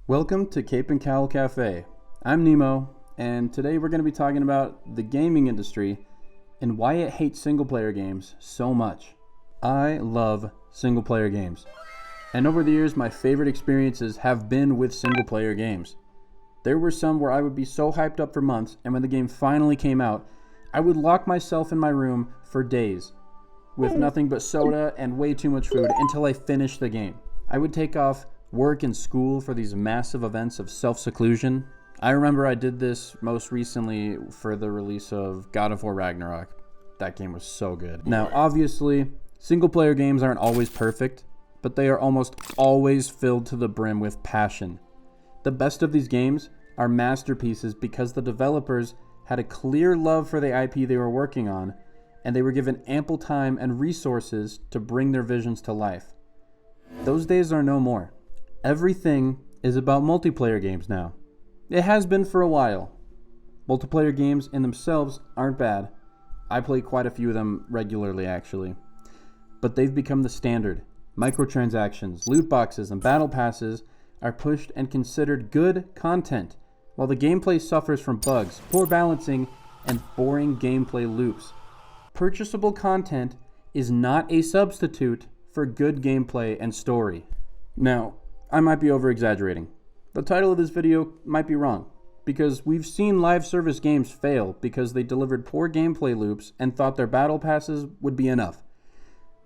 Welcome to Cape Cowl Cafe. I'm Nemo, and today we're going to be talking about the gaming industry and why it hates single-player games so much. I love single-player games, and over the years my favorite experiences have been with single-player games. There were some where I would be so hyped up for months, and when the game finally came out, I would lock myself in my room for days with nothing but soda and way too much food until I finished the game. I would take off work and school for these massive events of self-seclusion. I remember I did this most recently for the release of God of War Ragnarok. That game was so good. Now, obviously, single-player games aren't always perfect, but they are almost always filled to the brim with passion. The best of these games are masterpieces because the developers had a clear love for the IP they were working on, and they were given ample time and resources to bring their visions to life. Those days are no more. Everything is about multiplayer games now. It has been for a while. Multiplayer games in themselves aren't bad. I play quite a few of them regularly, actually. But they've become the standard. Microtransactions, loot boxes, and battle passes are pushed and considered good content, while the gameplay suffers from bugs, poor balancing, and boring gameplay loops. Purchasable content is not a substitute for good gameplay and story. Now, I might be over-exaggerating. The title of this video might be wrong, because we've seen live service games fail because they delivered poor gameplay loops and thought their battle passes would be enough.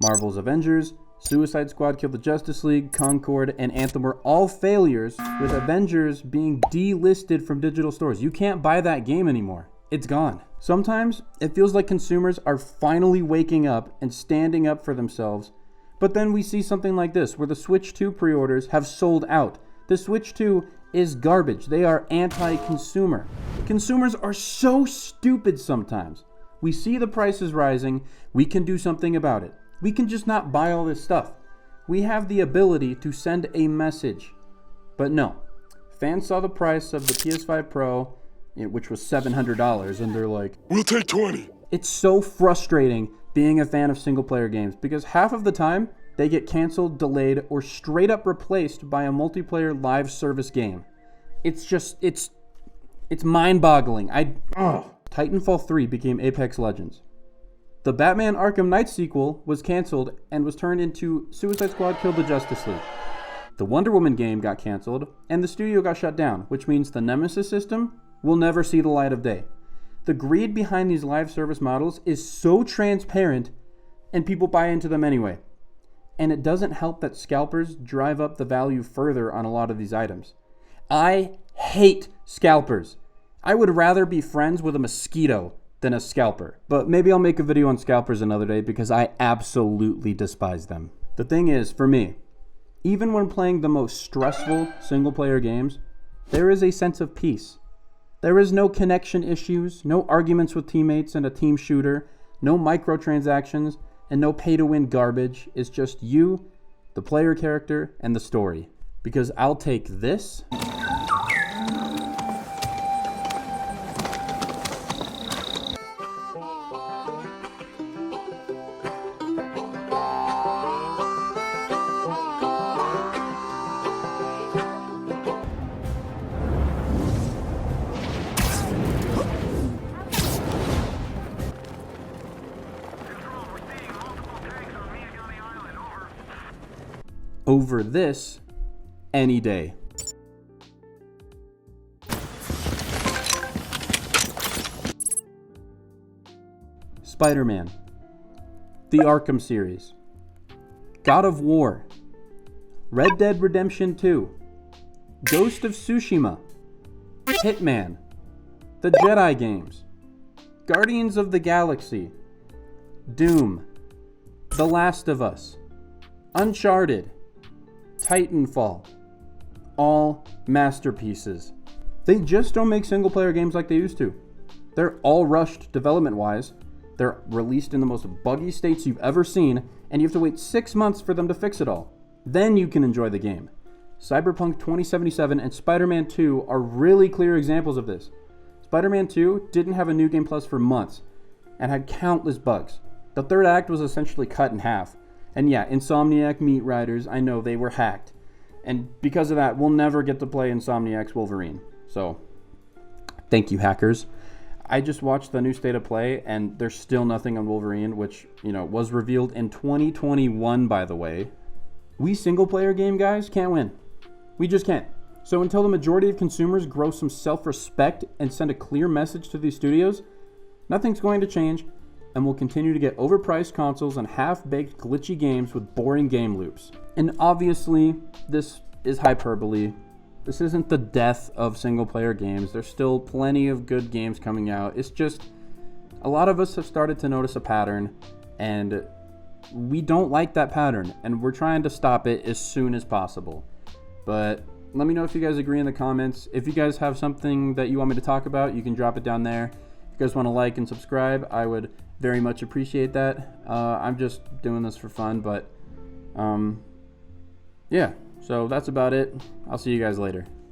Marvel's Avengers, Suicide Squad Kill the Justice League, Concord, and Anthem were all failures, with Avengers being delisted from digital stores. You can't buy that game anymore. It's gone. Sometimes it feels like consumers are finally waking up and standing up for themselves. But then we see something like this, where the Switch 2 pre-orders have sold out. The Switch 2 is garbage. They are anti-consumer. Consumers are so stupid sometimes. We see the prices rising. We can do something about it. We can just not buy all this stuff. We have the ability to send a message. But no. Fans saw the price of the PS5 Pro, which was $700, and they're like, "We'll take 20. It's so frustrating being a fan of single-player games, because half of the time, they get canceled, delayed, or straight up replaced by a multiplayer live service game. It's mind-boggling. Titanfall 3 became Apex Legends. The Batman Arkham Knight sequel was canceled and was turned into Suicide Squad Kill the Justice League. The Wonder Woman game got canceled, and the studio got shut down, which means the Nemesis system will never see the light of day. The greed behind these live service models is so transparent, and people buy into them anyway. And it doesn't help that scalpers drive up the value further on a lot of these items. I hate scalpers. I would rather be friends with a mosquito than a scalper. But maybe I'll make a video on scalpers another day, because I absolutely despise them. The thing is, for me, even when playing the most stressful single-player games, there is a sense of peace. There is no connection issues, no arguments with teammates in a team shooter, no microtransactions, and no pay-to-win garbage. It's just you, the player character, and the story. Because I'll take this over this any day. Spider-Man, the Arkham series, God of War, Red Dead Redemption 2, Ghost of Tsushima, Hitman, the Jedi games, Guardians of the Galaxy, Doom, The Last of Us, Uncharted, Titanfall, all masterpieces. They just don't make single-player games like they used to. They're all rushed development-wise. They're released in the most buggy states you've ever seen, and you have to wait 6 months for them to fix it all. Then you can enjoy the game. Cyberpunk 2077 and Spider-Man 2 are really clear examples of this. Spider-Man 2 didn't have a New Game Plus for months and had countless bugs. The third act was essentially cut in half. And yeah, Insomniac Meat Riders, I know they were hacked. And because of that, we'll never get to play Insomniac's Wolverine. So, thank you, hackers. I just watched the new State of Play, and there's still nothing on Wolverine, which, was revealed in 2021, by the way. We single-player game guys can't win. We just can't. So until the majority of consumers grow some self-respect and send a clear message to these studios, nothing's going to change, and we'll continue to get overpriced consoles and half-baked glitchy games with boring game loops. And obviously, this is hyperbole. This isn't the death of single-player games. There's still plenty of good games coming out. It's just a lot of us have started to notice a pattern, and we don't like that pattern, and we're trying to stop it as soon as possible. But let me know if you guys agree in the comments. If you guys have something that you want me to talk about, you can drop it down there. If you guys want to like and subscribe, I would very much appreciate that. I'm just doing this for fun, but yeah, so that's about it. I'll see you guys later.